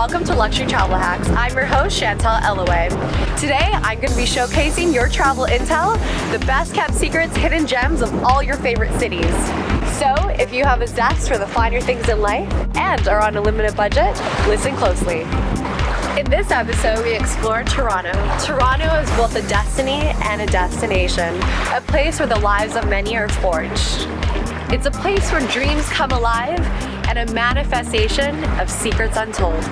welcome to Luxury Travel Hacks. I'm your host, Chantel Elloway. Today, I'm going to be showcasing your travel intel, the best kept secrets, hidden gems of all your favorite cities. So, if you have a zest for the finer things in life and are on a limited budget, listen closely. In this episode, we explore Toronto. Toronto is both a destiny and a destination, a place where the lives of many are forged. It's a place where dreams come alive and a manifestation of secrets untold.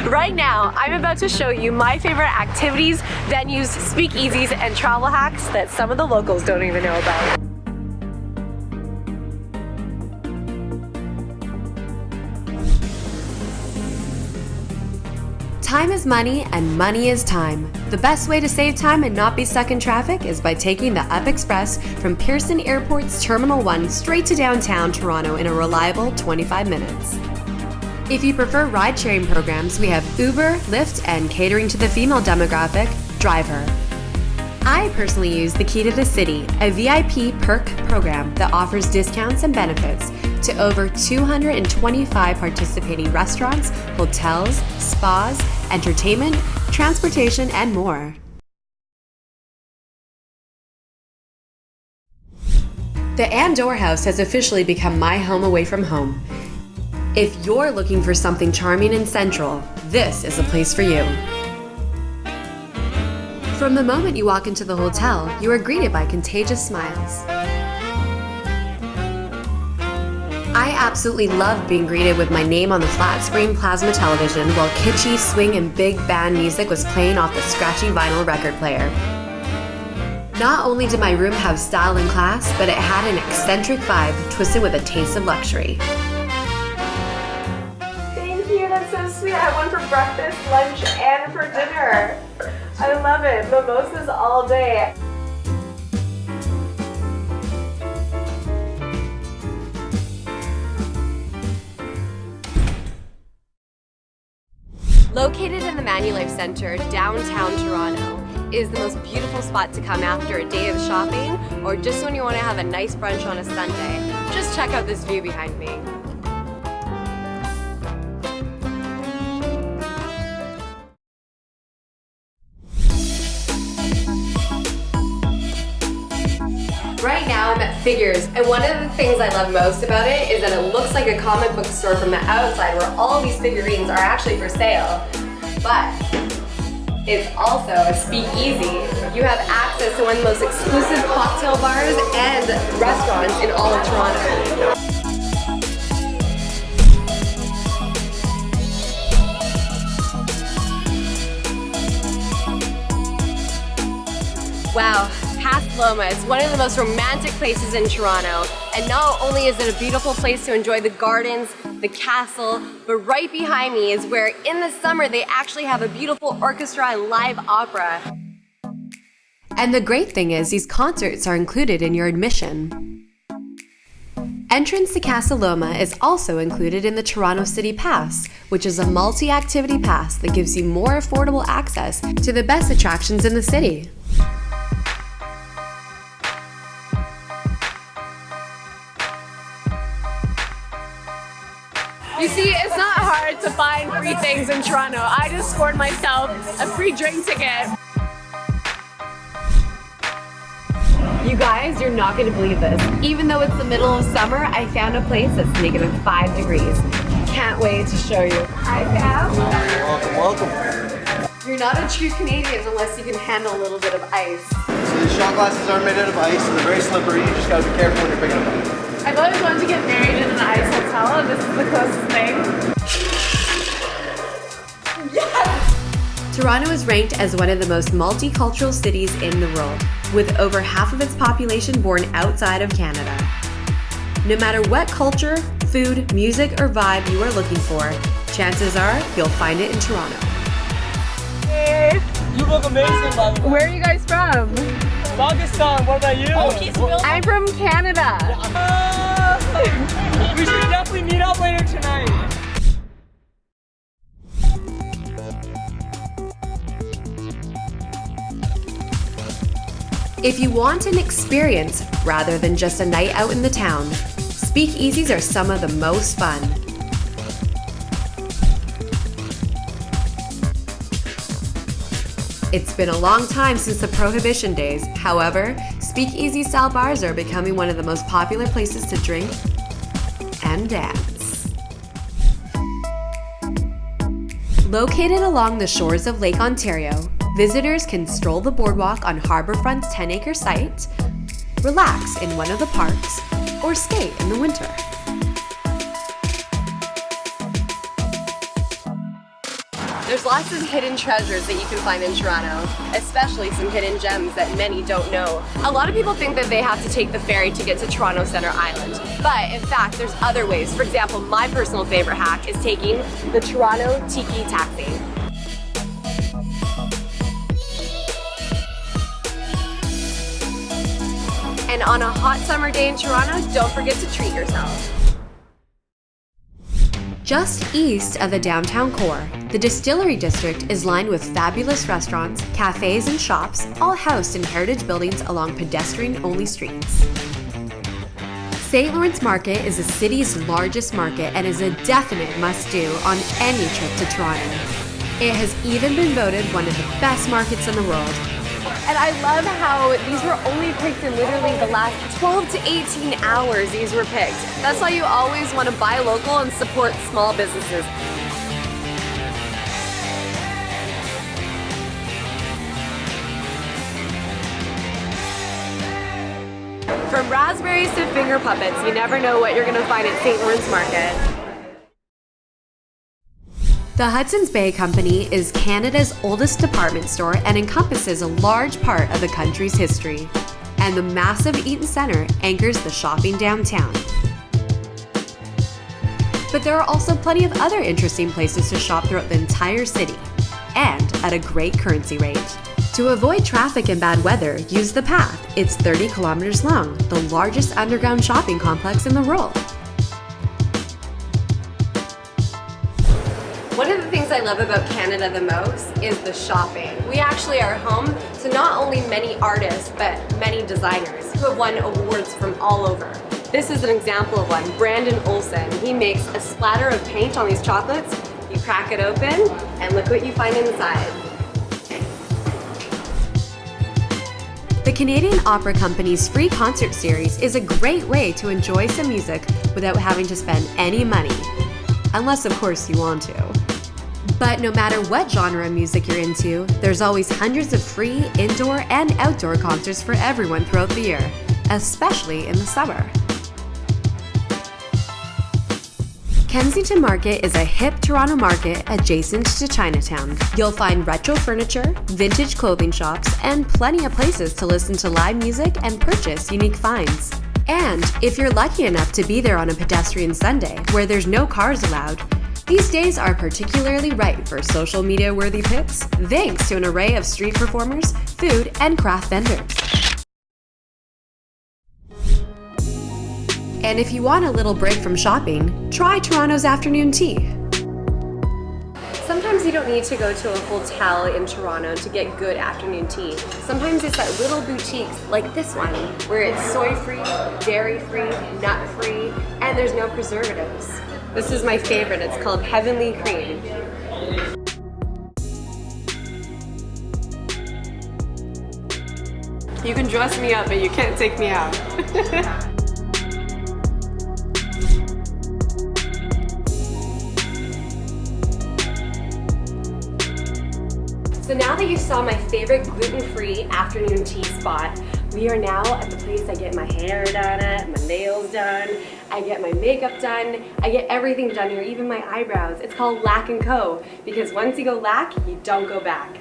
Right now, I'm about to show you my favorite activities, venues, speakeasies, and travel hacks that some of the locals don't even know about. Time is money and money is time. The best way to save time and not be stuck in traffic is by taking the Up Express from Pearson Airport's Terminal 1 straight to downtown Toronto in a reliable 25 minutes. If you prefer ride-sharing programs, we have Uber, Lyft, and catering to the female demographic, Driver. I personally use the Key to the City, a VIP perk program that offers discounts and benefits to over 225 participating restaurants, hotels, spas, entertainment, transportation, and more. The Andor House has officially become my home away from home. If you're looking for something charming and central, this is a place for you. From the moment you walk into the hotel, you are greeted by contagious smiles. I absolutely love being greeted with my name on the flat-screen plasma television while kitschy swing and big band music was playing off the scratchy vinyl record player. Not only did my room have style and class, but it had an eccentric vibe twisted with a taste of luxury. Thank you, that's so sweet. I have one for breakfast, lunch, and for dinner. I love it. Mimosas all day. Located in the Manulife Centre, downtown Toronto, is the most beautiful spot to come after a day of shopping or just when you want to have a nice brunch on a Sunday. Just check out this view behind me. Right now I'm at Figures, and one of the things I love most about it is that it looks like a comic book store from the outside where all these figurines are actually for sale, but it's also a speakeasy. You have access to one of the most exclusive cocktail bars and restaurants in all of Toronto. Wow. Casa Loma is one of the most romantic places in Toronto, and not only is it a beautiful place to enjoy the gardens, the castle, but right behind me is where in the summer they actually have a beautiful orchestra and live opera. And the great thing is these concerts are included in your admission. Entrance to Casa Loma is also included in the Toronto City Pass, which is a multi-activity pass that gives you more affordable access to the best attractions in the city. You see, it's not hard to find free things in Toronto. I just scored myself a free drink ticket. You guys, you're not going to believe this. Even though it's the middle of summer, I found a place that's -5 degrees. Can't wait to show you. Hi, Pam. Welcome. You're not a true Canadian unless you can handle a little bit of ice. So these shot glasses are made out of ice, so they're very slippery. You just gotta be careful when you're picking them up. I've always wanted to get married in an ice hotel, and this is the closest thing. Yes! Toronto is ranked as one of the most multicultural cities in the world, with over half of its population born outside of Canada. No matter what culture, food, music, or vibe you are looking for, chances are you'll find it in Toronto. Hey. You look amazing, by the way. Where are you guys from? Pakistan, what about you? I'm from Canada. We should definitely meet up later tonight. If you want an experience rather than just a night out in the town, speakeasies are some of the most fun. It's been a long time since the Prohibition days. However, speakeasy-style bars are becoming one of the most popular places to drink and dance. Located along the shores of Lake Ontario, visitors can stroll the boardwalk on Harbourfront's 10-acre site, relax in one of the parks, or skate in the winter. There's lots of hidden treasures that you can find in Toronto, especially some hidden gems that many don't know. A lot of people think that they have to take the ferry to get to Toronto Centre Island, but in fact there's other ways. For example, my personal favorite hack is taking the Toronto Tiki Taxi. And on a hot summer day in Toronto, don't forget to treat yourself. Just east of the downtown core, the Distillery District is lined with fabulous restaurants, cafes, and shops, all housed in heritage buildings along pedestrian-only streets. St. Lawrence Market is the city's largest market and is a definite must-do on any trip to Toronto. It has even been voted one of the best markets in the world. And I love how these were only picked in literally the last 12 to 18 hours these were picked. That's why you always want to buy local and support small businesses. From raspberries to finger puppets, you never know what you're going to find at St. Lawrence Market. The Hudson's Bay Company is Canada's oldest department store and encompasses a large part of the country's history. And the massive Eaton Centre anchors the shopping downtown. But there are also plenty of other interesting places to shop throughout the entire city, and at a great currency rate. To avoid traffic and bad weather, use the Path. It's 30 kilometers long, the largest underground shopping complex in the world. One of the things I love about Canada the most is the shopping. We actually are home to not only many artists, but many designers who have won awards from all over. This is an example of one, Brandon Olsen. He makes a splatter of paint on these chocolates, you crack it open, and look what you find inside. The Canadian Opera Company's free concert series is a great way to enjoy some music without having to spend any money. Unless, of course, you want to. But no matter what genre of music you're into, there's always hundreds of free indoor and outdoor concerts for everyone throughout the year, especially in the summer. Kensington Market is a hip Toronto market adjacent to Chinatown. You'll find retro furniture, vintage clothing shops, and plenty of places to listen to live music and purchase unique finds. And if you're lucky enough to be there on a pedestrian Sunday where there's no cars allowed, these days are particularly ripe for social media-worthy pics, thanks to an array of street performers, food, and craft vendors. And if you want a little break from shopping, try Toronto's afternoon tea. Sometimes you don't need to go to a hotel in Toronto to get good afternoon tea. Sometimes it's at little boutiques like this one, where it's soy-free, dairy-free, nut-free, and there's no preservatives. This is my favorite. It's called Heavenly Cream. You can dress me up, but you can't take me out. So now that you saw my favorite gluten-free afternoon tea spot, we are now at the place I get my hair done at, my nails done, I get my makeup done, I get everything done here, even my eyebrows. It's called 𝐿AC&Co. because once you go 𝐿AC, you don't go back.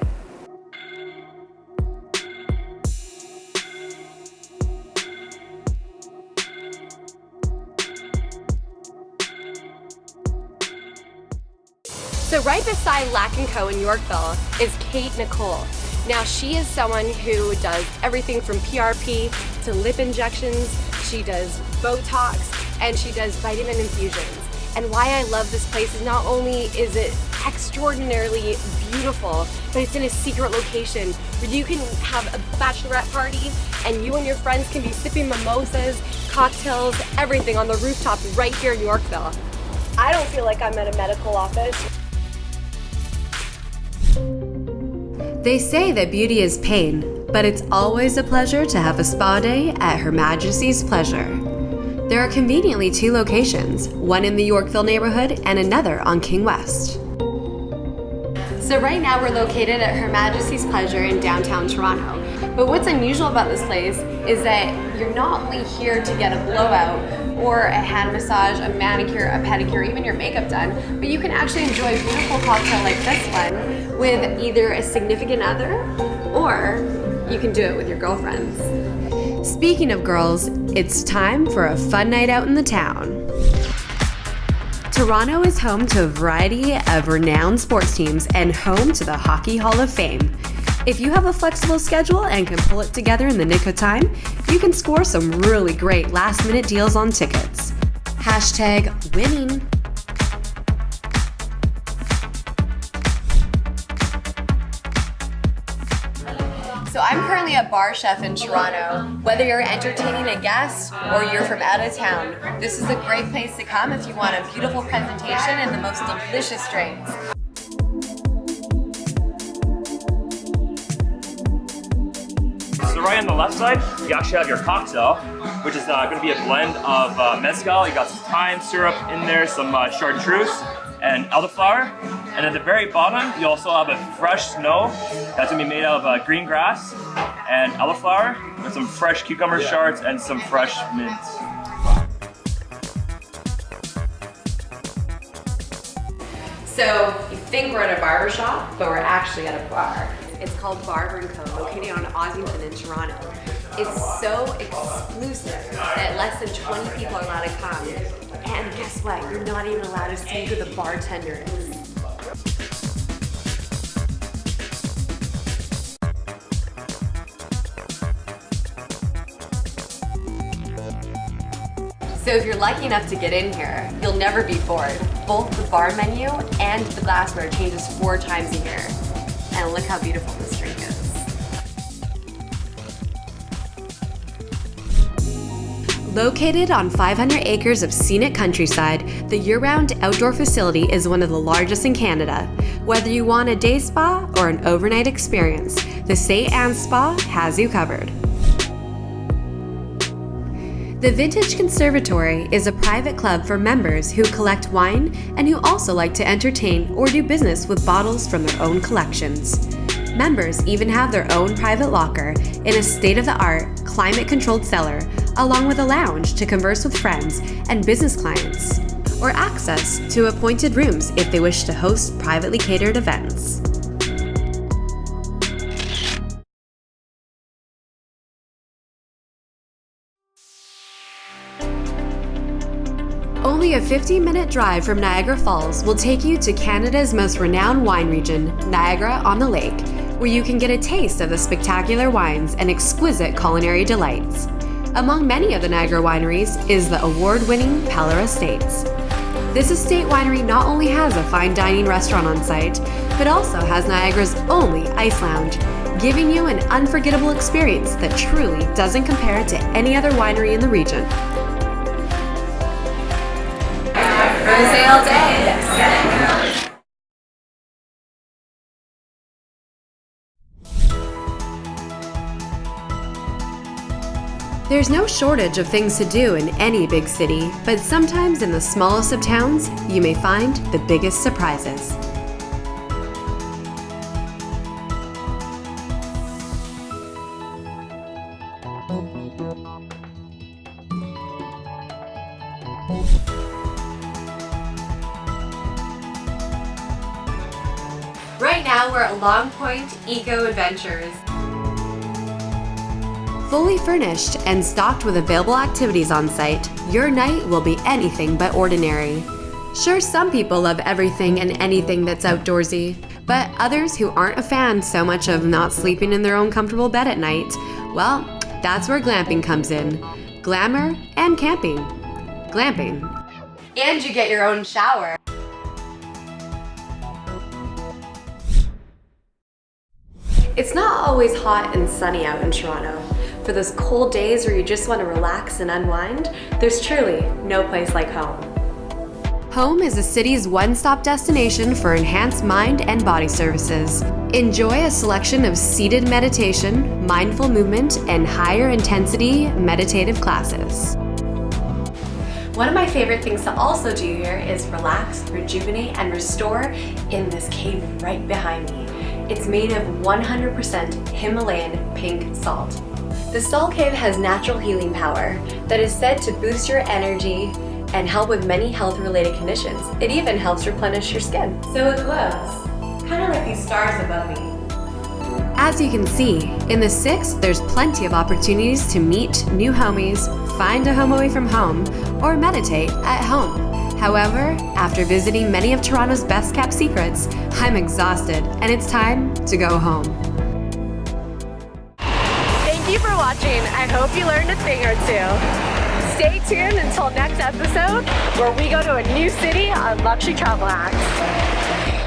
So right beside 𝐿AC&Co. in Yorkville is 𝐶𝐚𝐜. Now she is someone who does everything from PRP to lip injections, she does Botox, and she does vitamin infusions. And why I love this place is not only is it extraordinarily beautiful, but it's in a secret location where you can have a bachelorette party and you and your friends can be sipping mimosas, cocktails, everything on the rooftop right here in Yorkville. I don't feel like I'm at a medical office. They say that beauty is pain, but it's always a pleasure to have a spa day at Her Majesty's Pleasure. There are conveniently 2 locations, one in the Yorkville neighborhood and another on King West. So right now we're located at Her Majesty's Pleasure in downtown Toronto. But what's unusual about this place is that you're not only here to get a blowout or a hand massage, a manicure, a pedicure, even your makeup done, but you can actually enjoy a beautiful cocktail like this one with either a significant other or you can do it with your girlfriends. Speaking of girls, it's time for a fun night out in the town. Toronto is home to a variety of renowned sports teams and home to the Hockey Hall of Fame. If you have a flexible schedule and can pull it together in the nick of time, you can score some really great last-minute deals on tickets. #winning. So I'm currently a bar chef in Toronto. Whether you're entertaining a guest or you're from out of town, this is a great place to come if you want a beautiful presentation and the most delicious drinks. So right on the left side, you actually have your cocktail, which is going to be a blend of mezcal. You got some thyme syrup in there, some chartreuse and elderflower. And at the very bottom, you also have a fresh snow that's going to be made out of green grass and elderflower with some fresh cucumber shards and some fresh mint. So you think we're at a barber shop, but we're actually at a bar. It's called Thorburn located on Ossington in Toronto. It's so exclusive that less than 20 people are allowed to come. And guess what? You're not even allowed to see who the bartender is. So if you're lucky enough to get in here, you'll never be bored. Both the bar menu and the glassware changes 4 times a year. And look how beautiful this drink is. Located on 500 acres of scenic countryside, the year-round outdoor facility is one of the largest in Canada. Whether you want a day spa or an overnight experience, the St. Anne's Spa has you covered. The Vintage Conservatory is a private club for members who collect wine and who also like to entertain or do business with bottles from their own collections. Members even have their own private locker in a state-of-the-art, climate-controlled cellar, along with a lounge to converse with friends and business clients, or access to appointed rooms if they wish to host privately catered events. Only a 15-minute drive from Niagara Falls will take you to Canada's most renowned wine region, Niagara-on-the-Lake, where you can get a taste of the spectacular wines and exquisite culinary delights. Among many of the Niagara wineries is the award-winning Peller Estates. This estate winery not only has a fine dining restaurant on site, but also has Niagara's only ice lounge, giving you an unforgettable experience that truly doesn't compare to any other winery in the region. Rosé all day. There's no shortage of things to do in any big city, but sometimes in the smallest of towns, you may find the biggest surprises. Right now we're at Long Point Eco Adventures. Fully furnished and stocked with available activities on site, your night will be anything but ordinary. Sure, some people love everything and anything that's outdoorsy, but others who aren't a fan so much of not sleeping in their own comfortable bed at night, well, that's where glamping comes in. Glamour and camping. Glamping. And you get your own shower. It's not always hot and sunny out in Toronto. For those cold days where you just want to relax and unwind, there's truly no place like home. Home is the city's one-stop destination for enhanced mind and body services. Enjoy a selection of seated meditation, mindful movement, and higher intensity meditative classes. One of my favorite things to also do here is relax, rejuvenate, and restore in this cave right behind me. It's made of 100% Himalayan pink salt. The salt cave has natural healing power that is said to boost your energy and help with many health-related conditions. It even helps replenish your skin. So it glows, kind of like these stars above me. As you can see, in the 6th, there's plenty of opportunities to meet new homies, find a home away from home, or meditate at home. However, after visiting many of Toronto's best-kept secrets, I'm exhausted and it's time to go home. Thank you for watching. I hope you learned a thing or two. Stay tuned until next episode where we go to a new city on Luxury Travel Hacks.